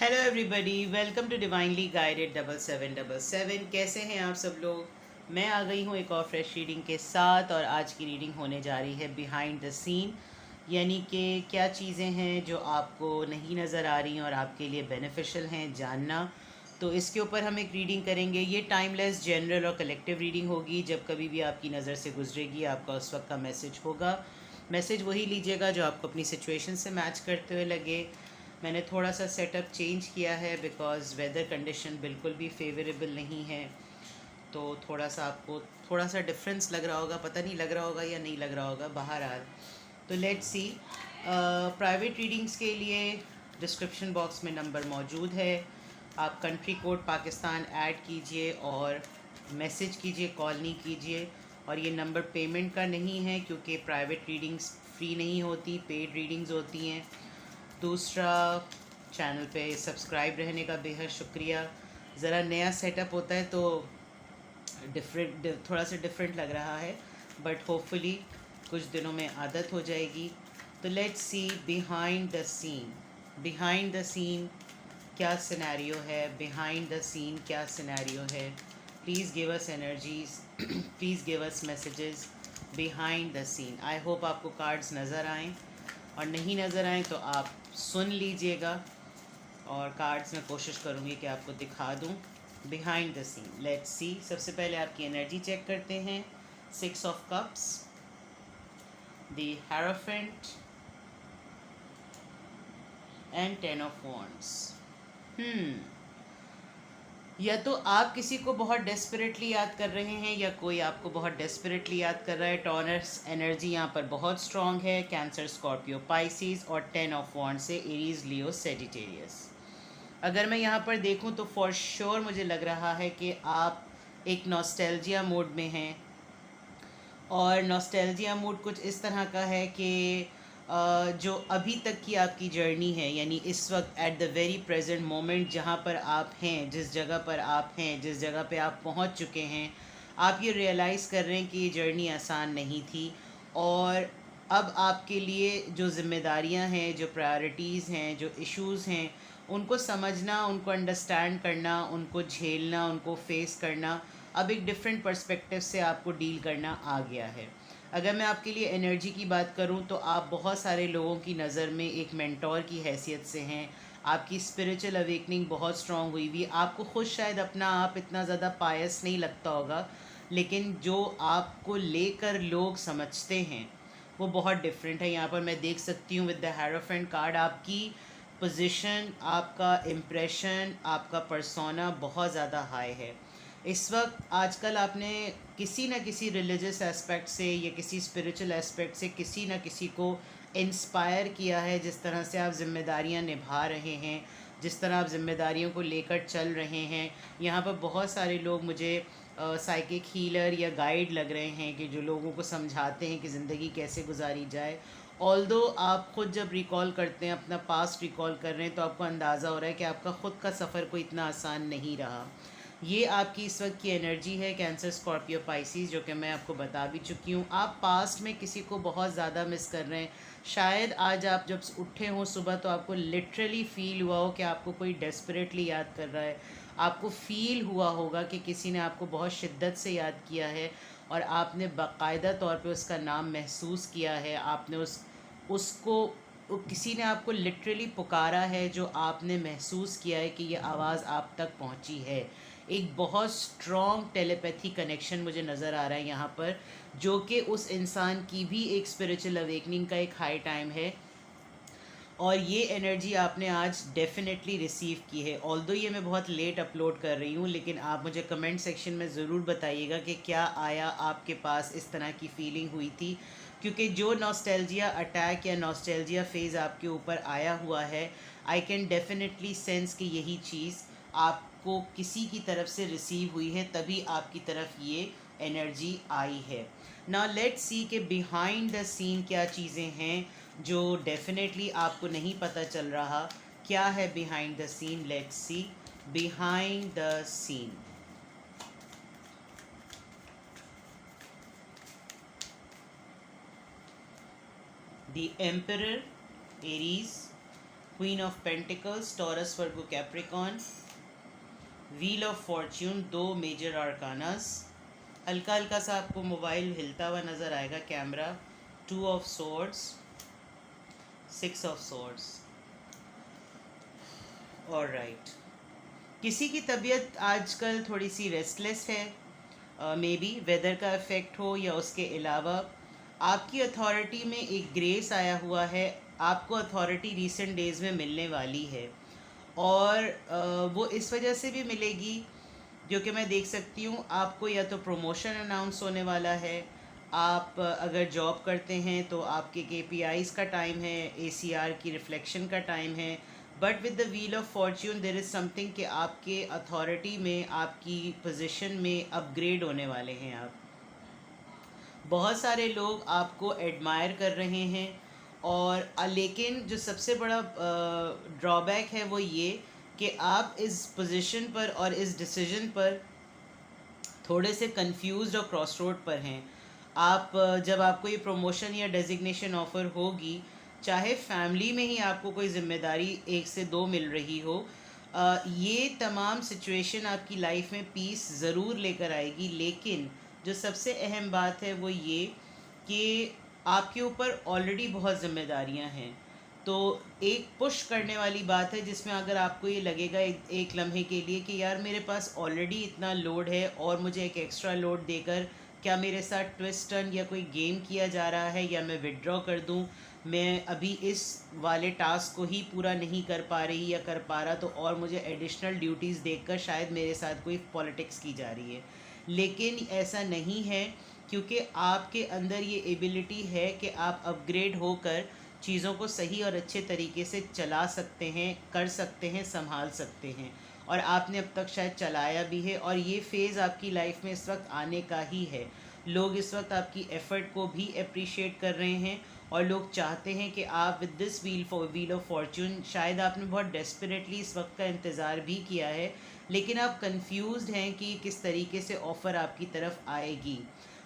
Hello everybody, welcome to divinely guided 7777। कैसे हैं आप सब लोग। मैं आ गई हूँ एक और फ्रेश रीडिंग के साथ, और आज की रीडिंग होने जा रही है बिहाइंड द सीन। यानी कि क्या चीज़ें हैं जो आपको नहीं नज़र आ रही हैं और आपके लिए बेनिफिशियल हैं जानना। तो इसके ऊपर हम एक रीडिंग करेंगे। ये टाइमलेस, जनरल और कलेक्टिव रीडिंग होगी। जब कभी भी आपकी नज़र से गुजरेगी, आपका उस वक्त का मैसेज होगा। मैसेज वही लीजिएगा जो आपको अपनी सिचुएशन से मैच करते हुए लगे। मैंने थोड़ा सा सेटअप चेंज किया है बिकॉज़ वेदर कंडीशन बिल्कुल भी फेवरेबल नहीं है। तो थोड़ा सा आपको थोड़ा सा डिफरेंस लग रहा होगा, पता नहीं लग रहा होगा या नहीं लग रहा होगा, बहरहाल। तो लेट्स सी। प्राइवेट रीडिंग्स के लिए डिस्क्रिप्शन बॉक्स में नंबर मौजूद है। आप कंट्री कोड पाकिस्तान ऐड कीजिए और मैसेज कीजिए, कॉल नहीं कीजिए। और ये नंबर पेमेंट का नहीं है क्योंकि प्राइवेट रीडिंग्स फ्री नहीं होती, पेड रीडिंग्स होती हैं। दूसरा, चैनल पे सब्सक्राइब रहने का बेहद शुक्रिया। ज़रा नया सेटअप होता है तो थोड़ा सा डिफरेंट लग रहा है, बट होपफुली कुछ दिनों में आदत हो जाएगी। तो let's see behind the scene. Behind the scene क्या सिनेरियो है, बिहाइंड द सीन क्या सिनेरियो है। Please give us energies, please give us messages behind the scene. I hope आपको कार्ड्स नज़र आएँ, और नहीं नज़र आएँ तो आप सुन लीजिएगा, और कार्ड्स में कोशिश करूँगी कि आपको दिखा दूँ। Behind the scene, let's see. सबसे पहले आपकी एनर्जी चेक करते हैं। 6 of cups, the hierophant and 10 of wands. या तो आप किसी को बहुत डेस्परेटली याद कर रहे हैं या कोई आपको बहुत डेस्परेटली याद कर रहा है। टॉनर्स एनर्जी यहाँ पर बहुत स्ट्रांग है। कैंसर, स्कॉर्पियो, पाइसिस, और 10 ऑफ वॉन्ड से एरीज, लियो, सेजिटेरियस। अगर मैं यहाँ पर देखूँ तो फॉर श्योर मुझे लग रहा है कि आप एक नॉस्टैल्जिया मूड में हैं। और नॉस्टैल्जिया मूड कुछ इस तरह का है कि जो अभी तक की आपकी जर्नी है, यानी इस वक्त at the very present moment जहाँ पर आप हैं, जिस जगह पर आप हैं, जिस जगह पे आप पहुँच चुके हैं, आप ये रियलाइज़ कर रहे हैं कि ये जर्नी आसान नहीं थी। और अब आपके लिए जो ज़िम्मेदारियाँ हैं, जो प्रायोरिटीज़ हैं, जो इश्यूज़ हैं, उनको समझना, उनको अंडरस्टैंड करना, उनको झेलना, उनको फेस करना, अब एक डिफरेंट पर्सपेक्टिव से आपको डील करना आ गया है। अगर मैं आपके लिए एनर्जी की बात करूं तो आप बहुत सारे लोगों की नज़र में एक मेंटोर की हैसियत से हैं। आपकी स्पिरिचुअल अवेकनिंग बहुत स्ट्रांग हुई हुई। आपको खुद शायद अपना आप इतना ज़्यादा पायस नहीं लगता होगा, लेकिन जो आपको लेकर लोग समझते हैं वो बहुत डिफरेंट है। यहाँ पर मैं देख सकती हूँ विद द हेरोफेंट कार्ड, आपकी पोजीशन, आपका इम्प्रेशन, आपका पर्सोना बहुत ज़्यादा हाई है इस वक्त। आजकल आपने किसी न किसी रिलीजियस एस्पेक्ट से या किसी स्पिरिचुअल एस्पेक्ट से किसी न किसी को इंस्पायर किया है। जिस तरह से आप जिम्मेदारियां निभा रहे हैं, जिस तरह आप जिम्मेदारियों को लेकर चल रहे हैं, यहाँ पर बहुत सारे लोग मुझे साइकिक हीलर या गाइड लग रहे हैं कि जो लोगों को समझाते हैं कि ज़िंदगी कैसे गुजारी जाए। ऑल्दो आप ख़ुद जब रिकॉल करते हैं, अपना पास्ट रिकॉल कर रहे हैं, तो आपको अंदाज़ा हो रहा है कि आपका ख़ुद का सफ़र कोई इतना आसान नहीं रहा। ये आपकी इस वक्त की एनर्जी है, कैंसर, स्कॉर्पियो, पाइसिस, जो कि मैं आपको बता भी चुकी हूँ। आप पास्ट में किसी को बहुत ज़्यादा मिस कर रहे हैं। शायद आज आप जब उठे हों सुबह तो आपको लिटरली फ़ील हुआ हो कि आपको कोई डेस्परेटली याद कर रहा है। आपको फ़ील हुआ होगा कि किसी ने आपको बहुत शिद्दत से याद किया है, और आपने बाकायदा तौर पे उसका नाम महसूस किया है। आपने उसको किसी ने आपको लिटरली पुकारा है, जो आपने महसूस किया है कि ये आवाज़ आप तक पहुंची है। एक बहुत स्ट्रॉन्ग टेलीपैथी कनेक्शन मुझे नज़र आ रहा है यहाँ पर, जो कि उस इंसान की भी एक स्पिरिचुअल अवेकनिंग का एक हाई टाइम है। और ये एनर्जी आपने आज डेफिनेटली रिसीव की है। ऑल्दो ये मैं बहुत लेट अपलोड कर रही हूँ, लेकिन आप मुझे कमेंट सेक्शन में ज़रूर बताइएगा कि क्या आया आपके पास, इस तरह की फ़ीलिंग हुई थी। क्योंकि जो नॉस्टैल्जिया अटैक या नॉस्टैल्जिया फेज़ आपके ऊपर आया हुआ है, आई कैन डेफिनेटली सेंस कि यही चीज़ आपको किसी की तरफ से रिसीव हुई है, तभी आपकी तरफ ये एनर्जी आई है। नाउ लेट्स सी कि बिहाइंड द सीन क्या चीज़ें हैं जो डेफिनेटली आपको नहीं पता चल रहा। क्या है behind the scene, let's see. Behind the scene, the emperor, Aries, queen of pentacles, Taurus, Virgo, Capricorn, wheel of fortune, 2 major arcanas. हल्का हल्का सा आपको मोबाइल हिलता हुआ नज़र आएगा, camera. 2 of swords, 6 of swords. Alright, किसी की तबीयत आजकल थोड़ी सी रेस्टलेस है, मे बी वेदर का इफ़ेक्ट हो या उसके अलावा आपकी अथॉरिटी में एक ग्रेस आया हुआ है। आपको अथॉरिटी रीसेंट डेज़ में मिलने वाली है और वो इस वजह से भी मिलेगी जो कि मैं देख सकती हूँ, आपको या तो प्रमोशन अनाउंस होने वाला है। आप अगर जॉब करते हैं तो आपके KPIs का टाइम है, ACR की रिफ्लेक्शन का टाइम है। But with the wheel of fortune there is something कि आपके अथॉरिटी में, आपकी पोजीशन में अपग्रेड होने वाले हैं आप। बहुत सारे लोग आपको एडमायर कर रहे हैं और लेकिन जो सबसे बड़ा ड्रॉबैक है वो ये कि आप इस पोजीशन पर और इस डिसीजन पर थोड़े से कंफ्यूज्ड और क्रॉस रोड पर हैं। आप जब आपको ये प्रमोशन या डेजिग्नेशन ऑफ़र होगी, चाहे फैमिली में ही आपको कोई ज़िम्मेदारी 1 से 2 मिल रही हो, ये तमाम सिचुएशन आपकी लाइफ में पीस ज़रूर लेकर आएगी। लेकिन जो सबसे अहम बात है वो ये कि आपके ऊपर ऑलरेडी बहुत ज़िम्मेदारियां हैं। तो एक पुश करने वाली बात है जिसमें अगर आपको ये लगेगा एक लम्हे के लिए कि यार मेरे पास ऑलरेडी इतना लोड है और मुझे एक एक्स्ट्रा लोड देकर क्या मेरे साथ ट्विस्ट टर्न या कोई गेम किया जा रहा है या मैं विड्रॉ कर दूं, मैं अभी इस वाले टास्क को ही पूरा नहीं कर पा रही या कर पा रहा, तो और मुझे एडिशनल ड्यूटीज़ देकर शायद मेरे साथ कोई पॉलिटिक्स की जा रही है। लेकिन ऐसा नहीं है, क्योंकि आपके अंदर ये एबिलिटी है कि आप अपग्रेड होकर चीज़ों को सही और अच्छे तरीके से चला सकते हैं, कर सकते हैं, संभाल सकते हैं। और आपने अब तक शायद चलाया भी है और ये फ़ेज़ आपकी लाइफ में इस वक्त आने का ही है। लोग इस वक्त आपकी एफ़र्ट को भी अप्रिशिएट कर रहे हैं और लोग चाहते हैं कि आप with this wheel of Fortune, शायद आपने बहुत डेस्परेटली इस वक्त का इंतज़ार भी किया है, लेकिन आप कंफ्यूज्ड हैं कि किस तरीके से ऑफ़र आपकी तरफ आएगी।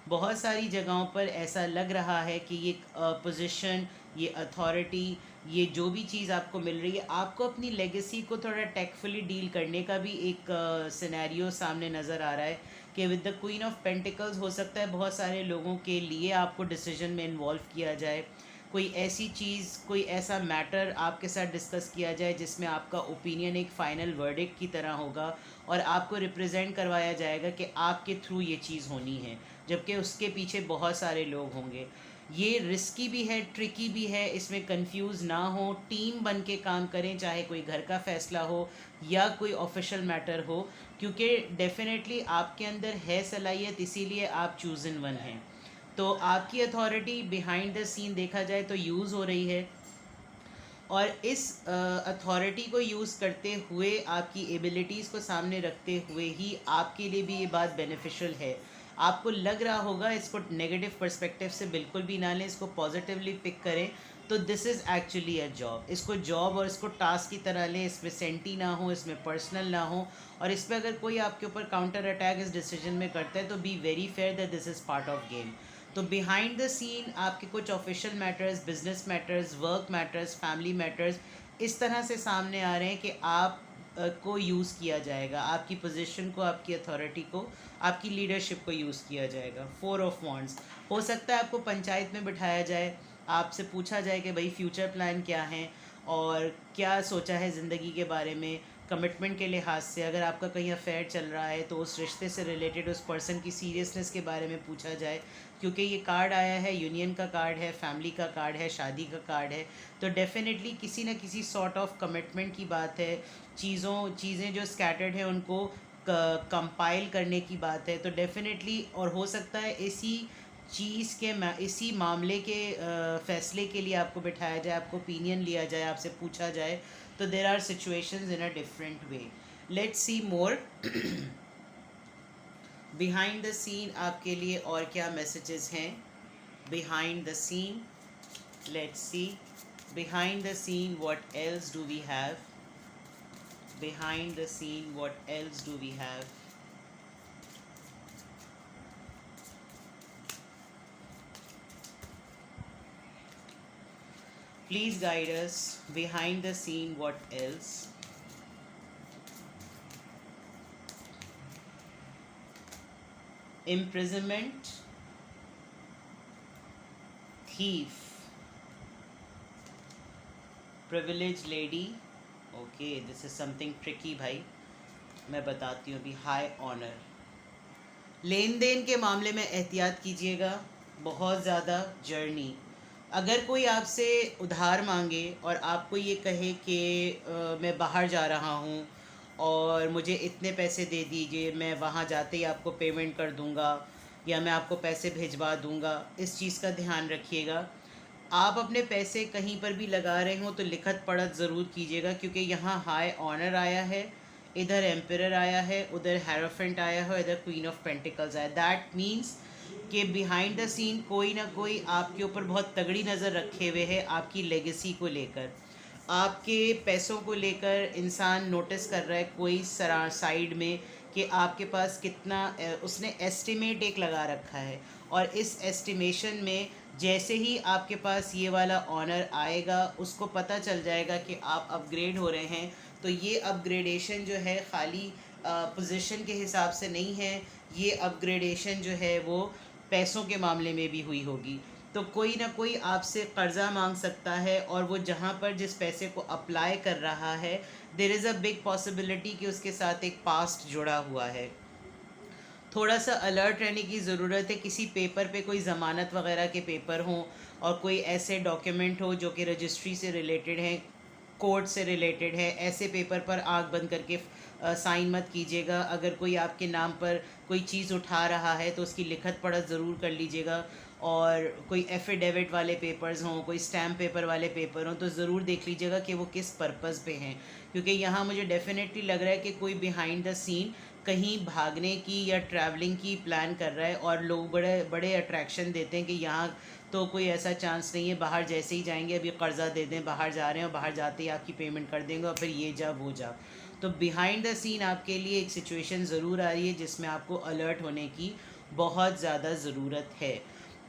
बहुत सारी जगहों पर ऐसा लग रहा है कि ये पोजीशन, ये अथॉरिटी, ये जो भी चीज़ आपको मिल रही है, आपको अपनी लेगेसी को थोड़ा टेकफुली डील करने का भी एक सिनेरियो सामने नज़र आ रहा है कि with the queen of pentacles हो सकता है बहुत सारे लोगों के लिए आपको डिसीजन में इन्वॉल्व किया जाए। कोई ऐसी चीज़, कोई ऐसा मैटर आपके साथ डिस्कस किया जाए जिसमें आपका ओपिनियन एक फ़ाइनल वर्डिक्ट की तरह होगा और आपको रिप्रेजेंट करवाया जाएगा कि आपके थ्रू ये चीज़ होनी है, जबकि उसके पीछे बहुत सारे लोग होंगे। ये रिस्की भी है, ट्रिकी भी है, इसमें कंफ्यूज ना हो, टीम बन के काम करें, चाहे कोई घर का फ़ैसला हो या कोई ऑफिशियल मैटर हो, क्योंकि डेफिनेटली आपके अंदर है सलाहियत, इसीलिए आप चूज़ इन वन हैं। तो आपकी अथॉरिटी बिहाइंड द सीन देखा जाए तो यूज़ हो रही है और इस अथॉरिटी को यूज़ करते हुए, आपकी एबिलिटीज़ को सामने रखते हुए ही आपके लिए भी ये बात बेनिफिशियल है। आपको लग रहा होगा, इसको नेगेटिव पर्सपेक्टिव से बिल्कुल भी ना लें, इसको पॉजिटिवली पिक करें। तो this is actually a job. इसको जॉब और इसको टास्क की तरह लें, इसमें सेंटी ना हो, इसमें पर्सनल ना हो। और इस पर अगर कोई आपके ऊपर काउंटर अटैक इस डिसीजन में करता है तो be very fair that this is part of game. तो बिहाइंड द सीन आपके कुछ official matters, business matters, work matters, family matters इस तरह से सामने आ रहे हैं कि आप को यूज़ किया जाएगा, आपकी पोजीशन को, आपकी अथॉरिटी को, आपकी लीडरशिप को यूज़ किया जाएगा। 4 ऑफ वॉन्ड्स, हो सकता है आपको पंचायत में बिठाया जाए, आपसे पूछा जाए कि भाई फ्यूचर प्लान क्या हैं और क्या सोचा है ज़िंदगी के बारे में, कमिटमेंट के लिहाज से। अगर आपका कहीं अफेयर चल रहा है तो उस रिश्ते से रिलेटेड उस पर्सन की सीरियसनेस के बारे में पूछा जाए, क्योंकि ये कार्ड आया है, यूनियन का कार्ड है, फैमिली का कार्ड है, शादी का कार्ड है। तो डेफिनेटली किसी न किसी सॉर्ट ऑफ कमिटमेंट की बात है, चीज़ें जो स्कैटर्ड हैं उनको कंपाइल करने की बात है। तो डेफिनेटली, और हो सकता है इसी मामले के फ़ैसले के लिए आपको बिठाया जाए, आपको ओपिनियन लिया जाए, आपसे पूछा जाए। तो there are situations in a different way. Let's see more behind the scene आपके लिए और क्या मैसेजेस हैं। Behind the scene, let's see behind the scene what else do we have, behind the scene what else do we have. Please guide us behind the scene. What else? Imprisonment, thief, privileged lady. Okay, this is something tricky भाई, मैं बताती हूँ अभी. High honour. लेन then के मामले में एहतियात कीजिएगा बहुत ज़्यादा. जर्नी, अगर कोई आपसे उधार मांगे और आपको ये कहे कि मैं बाहर जा रहा हूँ और मुझे इतने पैसे दे दीजिए, मैं वहाँ जाते ही आपको पेमेंट कर दूँगा या मैं आपको पैसे भिजवा दूँगा, इस चीज़ का ध्यान रखिएगा. आप अपने पैसे कहीं पर भी लगा रहे हो तो लिखत पढ़त ज़रूर कीजिएगा, क्योंकि यहाँ हाई ऑनर आया है, इधर एम्परर आया है, उधर हेरोफेंट आया है, इधर क्वीन ऑफ पेंटिकल्स आया. दैट मीन्स कि बिहाइंड द सीन कोई ना कोई आपके ऊपर बहुत तगड़ी नज़र रखे हुए है. आपकी लेगेसी को लेकर, आपके पैसों को लेकर इंसान नोटिस कर रहा है कोई साइड में कि आपके पास कितना. उसने एस्टिमेट एक लगा रखा है और इस एस्टिमेशन में जैसे ही आपके पास ये वाला ऑनर आएगा उसको पता चल जाएगा कि आप अपग्रेड हो रहे हैं. तो ये अपग्रेडेशन जो है खाली पोजीशन के हिसाब से नहीं है, ये अपग्रेडेशन जो है वो पैसों के मामले में भी हुई होगी. तो कोई ना कोई आपसे कर्ज़ा मांग सकता है और वो जहाँ पर जिस पैसे को अप्लाई कर रहा है there is a big possibility कि उसके साथ एक पास्ट जुड़ा हुआ है. थोड़ा सा अलर्ट रहने की ज़रूरत है. किसी पेपर पे कोई ज़मानत वगैरह के पेपर हों और कोई ऐसे डॉक्यूमेंट हो जो कि रजिस्ट्री से रिलेटेड हैं, कोर्ट से रिलेटेड है, ऐसे पेपर पर आँख बंद करके साइन मत कीजिएगा. अगर कोई आपके नाम पर कोई चीज़ उठा रहा है तो उसकी लिखत पढ़त ज़रूर कर लीजिएगा. और कोई एफिडेविट वाले पेपर्स हों, कोई स्टैम्प पेपर वाले पेपर हों तो ज़रूर देख लीजिएगा कि वो किस पर्पज़ पे हैं. क्योंकि यहाँ मुझे डेफिनेटली लग रहा है कि कोई बिहाइंड द सीन कहीं भागने की या ट्रैवलिंग की प्लान कर रहा है और लोग बड़े बड़े अट्रैक्शन देते हैं कि यहाँ तो कोई ऐसा चांस नहीं है, बाहर जैसे ही जाएंगे अभी कर्ज़ा दे दें, बाहर जा रहे हैं और बाहर जाते ही आपकी पेमेंट कर देंगे और फिर ये जा वो जा. तो बिहाइंड द सीन आपके लिए एक सिचुएशन ज़रूर आ रही है जिसमें आपको अलर्ट होने की बहुत ज़्यादा ज़रूरत है.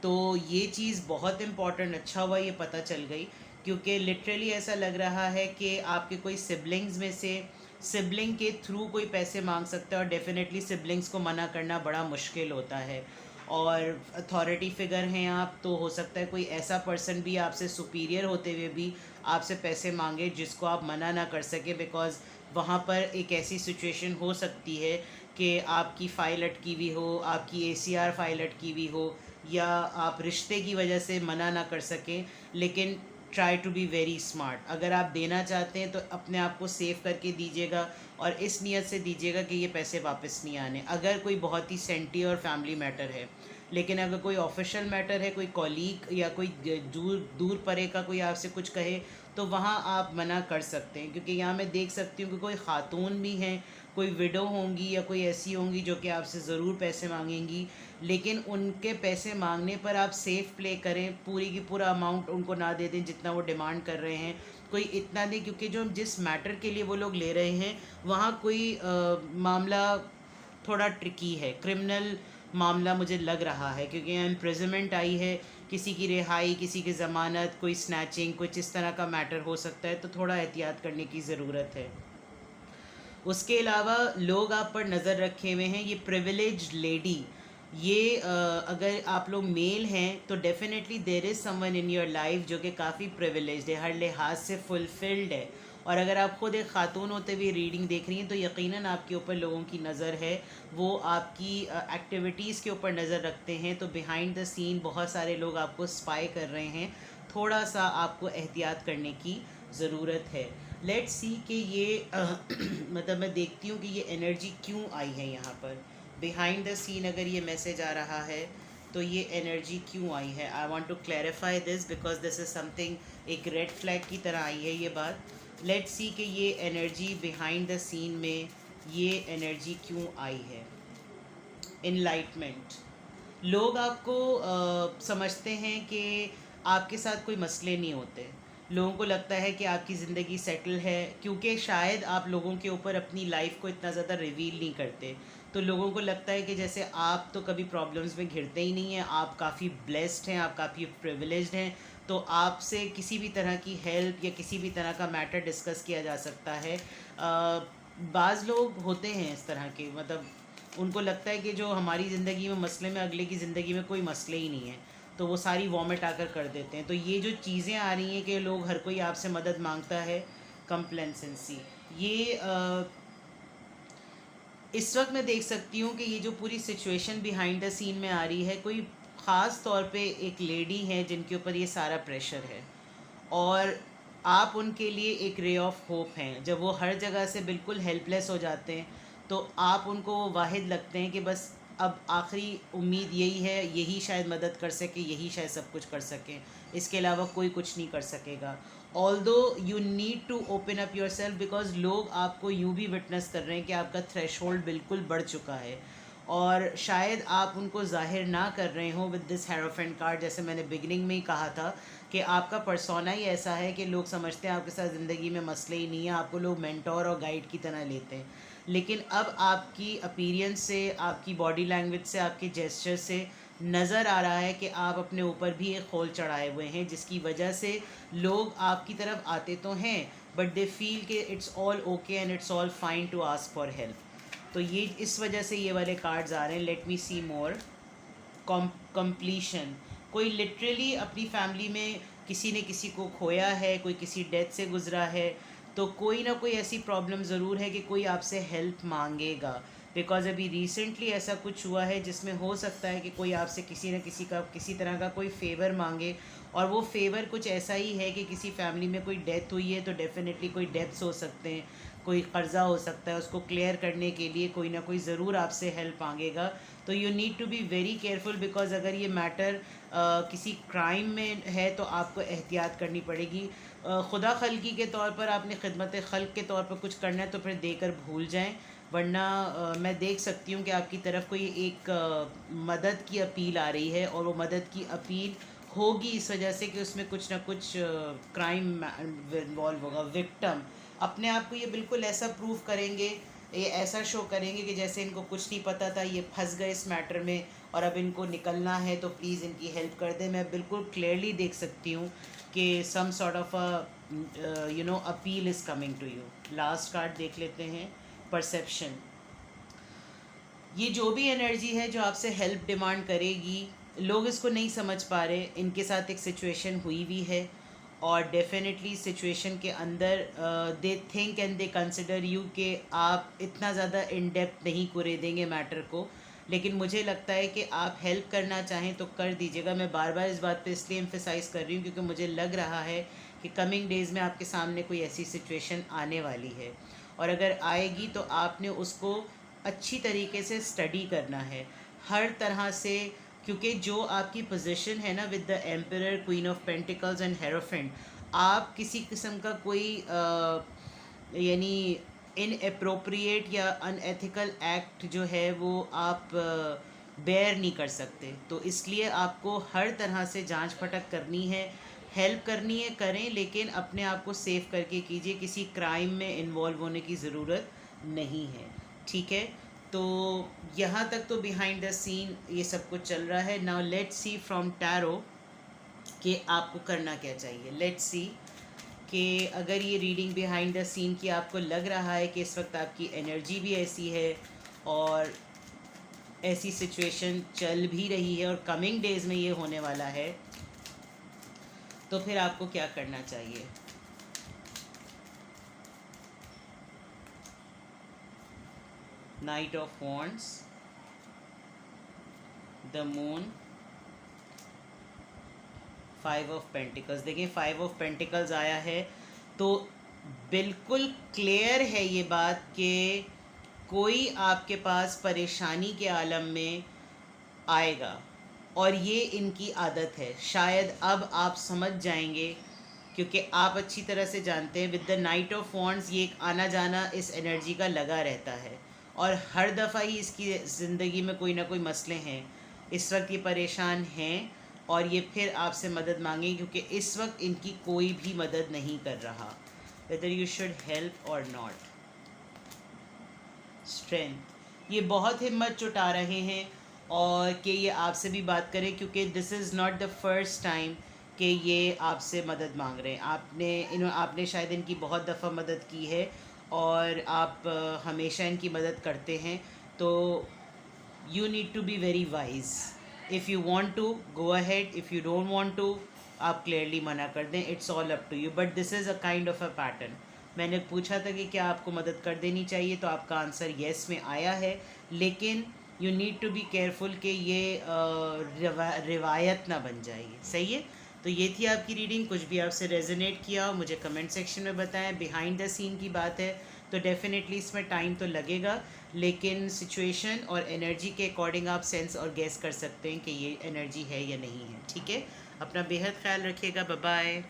तो ये चीज़ बहुत इम्पॉर्टेंट, अच्छा हुआ ये पता चल गई, क्योंकि लिटरली ऐसा लग रहा है कि आपके कोई सिबलिंग्स में से सिबलिंग के थ्रू कोई पैसे मांग सकता है और डेफिनेटली सिबलिंग्स को मना करना बड़ा मुश्किल होता है. और अथॉरिटी फिगर हैं आप, तो हो सकता है कोई ऐसा पर्सन भी आपसे सुपीरियर होते हुए भी आपसे पैसे मांगे जिसको आप मना ना कर सके, बिकॉज़ वहाँ पर एक ऐसी सिचुएशन हो सकती है कि आपकी फ़ाइल अटकी हुई हो, आपकी ACR फ़ाइल अटकी हुई हो, या आप रिश्ते की वजह से मना ना कर सकें. लेकिन try to be very smart. अगर आप देना चाहते हैं तो अपने आप को सेव करके दीजिएगा और इस नीयत से दीजिएगा कि ये पैसे वापस नहीं आने. अगर कोई बहुत ही सेंटी और फैमिली मैटर है, लेकिन अगर कोई ऑफिशियल मैटर है, कोई कॉलीग या कोई दूर दूर परे का कोई आपसे कुछ कहे तो वहाँ आप मना कर सकते हैं. क्योंकि यहाँ मैं देख सकती हूँ कि कोई ख़ातून भी हैं, कोई विडो होंगी या कोई ऐसी होंगी जो कि आपसे ज़रूर पैसे मांगेंगी, लेकिन उनके पैसे मांगने पर आप सेफ प्ले करें, पूरी की पूरा अमाउंट उनको ना दे दें जितना वो डिमांड कर रहे हैं. कोई इतना दें, क्योंकि जो जिस मैटर के लिए वो लोग ले रहे हैं वहाँ कोई मामला थोड़ा ट्रिकी है, क्रिमिनल मामला मुझे लग रहा है. क्योंकि यहाँ इम्प्रिजनमेंट आई है, किसी की रिहाई, किसी की ज़मानत, कोई स्नैचिंग, कुछ इस तरह का मैटर हो सकता है. तो थोड़ा एहतियात करने की ज़रूरत है. उसके अलावा लोग आप पर नज़र रखे हुए हैं. ये प्रिविलेज्ड लेडी, ये अगर आप लोग मेल हैं तो definitely there is someone in your life जो कि काफ़ी प्रिविलेज्ड है, हर लिहाज से फुलफिल्ड है. और अगर आप खुद एक ख़ातून होते हुए रीडिंग देख रही हैं तो यकीनन आपके ऊपर लोगों की नज़र है, वो आपकी एक्टिविटीज़ के ऊपर नज़र रखते हैं. तो बिहाइंड द सीन बहुत सारे लोग आपको स्पाई कर रहे हैं. थोड़ा सा आपको एहतियात करने की ज़रूरत है. लेट्स सी कि ये मतलब मैं देखती हूँ कि ये एनर्जी क्यों आई है यहाँ पर. बिहाइंड द सीन अगर ये मैसेज आ रहा है तो ये एनर्जी क्यों आई है. I want to clarify this because this is something, एक रेड फ्लैग की तरह आई है ये बात. लेट्स सी कि ये एनर्जी बिहाइंड द सीन में ये एनर्जी क्यों आई है. इनलाइटमेंट. लोग आपको समझते हैं कि आपके साथ कोई मसले नहीं होते. लोगों को लगता है कि आपकी ज़िंदगी सेटल है, क्योंकि शायद आप लोगों के ऊपर अपनी लाइफ को इतना ज़्यादा रिवील नहीं करते. तो लोगों को लगता है कि जैसे आप तो कभी प्रॉब्लम्स में घिरते ही नहीं हैं, आप काफ़ी ब्लेस्ड हैं, आप काफ़ी प्रिविलेज्ड हैं. तो आपसे किसी भी तरह की हेल्प या किसी भी तरह का मैटर डिस्कस किया जा सकता है। बाज़ लोग होते हैं इस तरह के, मतलब उनको लगता है कि जो हमारी ज़िंदगी में मसले में अगले की ज़िंदगी में कोई मसले ही नहीं है, तो वो सारी वॉमिट आकर कर देते हैं। तो ये जो चीज़ें आ रही हैं कि लोग हर कोई आपसे मदद मांगता है, कंप्लेसेंसी, ये इस वक्त मैं देख सकती हूँ कि ये जो पूरी सिचुएशन बिहाइंड द सीन में आ रही है, कोई ख़ास तौर पे एक लेडी है जिनके ऊपर ये सारा प्रेशर है, और आप उनके लिए एक रे ऑफ होप हैं। जब वो हर जगह से बिल्कुल हेल्पलेस हो जाते हैं, तो आप उनको वो वाहिद लगते हैं कि बस अब आखिरी उम्मीद यही है, यही शायद मदद कर सके, यही शायद सब कुछ कर सकें, इसके अलावा कोई कुछ नहीं कर सकेगा। Although you need to open up yourself, because लोग आपको यूँ भी विटनेस कर रहे हैं कि आपका थ्रेशोल्ड बिल्कुल बढ़ चुका है, और शायद आप उनको जाहिर ना कर रहे हो विद दिस हेरोफेंट कार्ड। जैसे मैंने बिगनिंग में ही कहा था कि आपका पर्सोना ही ऐसा है कि लोग समझते हैं आपके साथ ज़िंदगी में मसले ही नहीं है, आपको लोग मेंटोर और गाइड की तरह लेते हैं। लेकिन अब आपकी अपीयरेंस से, आपकी बॉडी लैंग्वेज से, आपके जेस्चर से नज़र आ रहा है कि आप अपने ऊपर भी एक खोल चढ़ाए हुए हैं, जिसकी वजह से लोग आपकी तरफ आते तो हैं, बट दे फील कि it's all okay and it's all fine to ask for help. तो ये इस वजह से ये वाले कार्ड्स आ रहे हैं। लेट मी सी मोर। कंप्लीशन, कोई लिटरली अपनी फैमिली में किसी ने किसी को खोया है, कोई किसी डेथ से गुजरा है, तो कोई ना कोई ऐसी प्रॉब्लम ज़रूर है कि कोई आपसे हेल्प मांगेगा। बिकॉज अभी रिसेंटली ऐसा कुछ हुआ है जिसमें हो सकता है कि कोई आपसे किसी न किसी का किसी तरह का कोई फेवर मांगे, और वो फेवर कुछ ऐसा ही है कि किसी फैमिली में कोई डेथ हुई है, तो डेफिनेटली कोई डेथ्स हो सकते हैं, कोई कर्ज़ा हो सकता है, उसको क्लियर करने के लिए कोई ना कोई ज़रूर आपसे हेल्प मांगेगा। तो you need to be very careful, because अगर ये मैटर किसी क्राइम में है तो आपको एहतियात करनी पड़ेगी। खुदा खल्की के तौर पर आपने खिदमत खल्क के तौर पर कुछ करना है तो फिर देकर भूल जाएं, वरना मैं देख सकती हूँ कि आपकी तरफ कोई एक मदद की अपील आ रही है, और वो मदद की अपील होगी इस वजह से कि उसमें कुछ ना कुछ क्राइम इन्वॉल्व होगा। विक्टिम अपने आप को ये बिल्कुल ऐसा प्रूव करेंगे, ये ऐसा शो करेंगे कि जैसे इनको कुछ नहीं पता था, ये फंस गए इस मैटर में और अब इनको निकलना है, तो प्लीज़ इनकी हेल्प कर दें। मैं बिल्कुल क्लियरली देख सकती हूँ कि some sort of a appeal is coming to you. Last card देख लेते हैं, परसेप्शन। ये जो भी एनर्जी है जो आपसे हेल्प डिमांड करेगी, लोग इसको नहीं समझ पा रहे, इनके साथ एक सिचुएशन हुई भी है, और डेफिनेटली सिचुएशन के अंदर they think and they consider you कि आप इतना ज़्यादा इन डेप्थ नहीं कुरे देंगे मैटर को। लेकिन मुझे लगता है कि आप हेल्प करना चाहें तो कर दीजिएगा। मैं बार बार इस बात पे इसलिए एम्फेसाइज़ कर रही हूँ क्योंकि मुझे लग रहा है कि कमिंग डेज़ में आपके सामने कोई ऐसी सिचुएशन आने वाली है, और अगर आएगी तो आपने उसको अच्छी तरीके से स्टडी करना है हर तरह से, क्योंकि जो आपकी पोजीशन है ना with the emperor, queen of pentacles and hierophant, आप किसी किस्म का कोई यानी इन अप्रोप्रिएट या अनएथिकल एक्ट जो है वो आप बेयर नहीं कर सकते। तो इसलिए आपको हर तरह से जांच पटक करनी है, हेल्प करनी है, करें, लेकिन अपने आप को सेफ करके कीजिए, किसी क्राइम में इन्वॉल्व होने की ज़रूरत नहीं है। ठीक है, तो यहाँ तक तो बिहाइंड द सीन ये सब कुछ चल रहा है। Now let's see from tarot कि आपको करना क्या चाहिए। लेट्स सी कि अगर ये रीडिंग बिहाइंड द सीन की आपको लग रहा है कि इस वक्त आपकी एनर्जी भी ऐसी है और ऐसी सिचुएशन चल भी रही है और कमिंग डेज में ये होने वाला है, तो फिर आपको क्या करना चाहिए। Night of wands, the moon, 5 of pentacles. देखिए 5 ऑफ पेंटिकल्स आया है, तो बिल्कुल क्लियर है ये बात कि कोई आपके पास परेशानी के आलम में आएगा, और ये इनकी आदत है। शायद अब आप समझ जाएंगे, क्योंकि आप अच्छी तरह से जानते हैं with the night of wands ये एक आना जाना इस एनर्जी का लगा रहता है, और हर दफ़ा ही इसकी ज़िंदगी में कोई ना कोई मसले हैं। इस वक्त ये परेशान हैं और ये फिर आपसे मदद मांगेंगे, क्योंकि इस वक्त इनकी कोई भी मदद नहीं कर रहा, वेदर यू शुड हेल्प और नॉट। स्ट्रेंथ, ये बहुत हिम्मत जुटा रहे हैं और कि ये आपसे भी बात करें, क्योंकि this is not the first time कि ये आपसे मदद मांग रहे हैं। आपने शायद इनकी बहुत दफ़ा मदद की है और आप हमेशा इनकी मदद करते हैं। तो you need to be very wise. If you want to, go ahead. If you don't want to, आप clearly मना कर दें. It's all up to you. But this is a kind of a pattern. मैंने पूछा था कि क्या आपको मदद कर देनी चाहिए, तो आपका आंसर येस में आया है, लेकिन you need to be careful कि ये रिवायत ना बन जाएगी। सही है। तो ये थी आपकी रीडिंग। कुछ भी आपसे रेजोनेट किया हो मुझे कमेंट सेक्शन में बताएं। बिहाइंड द सीन की बात है तो डेफिनेटली इसमें टाइम तो लगेगा, लेकिन सिचुएशन और एनर्जी के अकॉर्डिंग आप सेंस और गेस कर सकते हैं कि ये एनर्जी है या नहीं है। ठीक है। अपना बेहद ख्याल रखिएगा। Bye bye.